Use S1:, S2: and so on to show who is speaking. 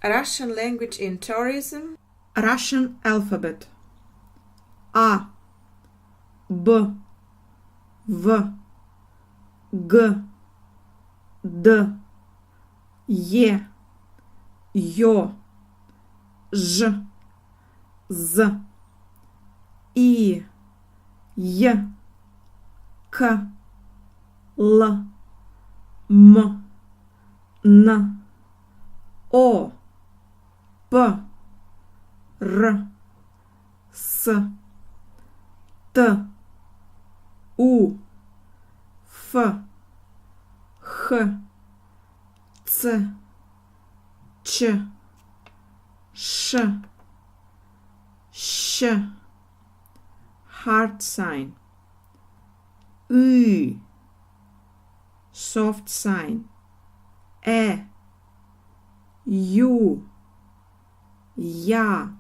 S1: Russian language in tourism.
S2: Russian alphabet. A, B, V, G, D, E, Ё, Ж, Z, I, Й, К, Л, М, Н, О, П, Р, С, Т, У, Ф, Х, Ц, Ч, Ш, Щ. Hard sign. Ü, soft sign. Ю, Я.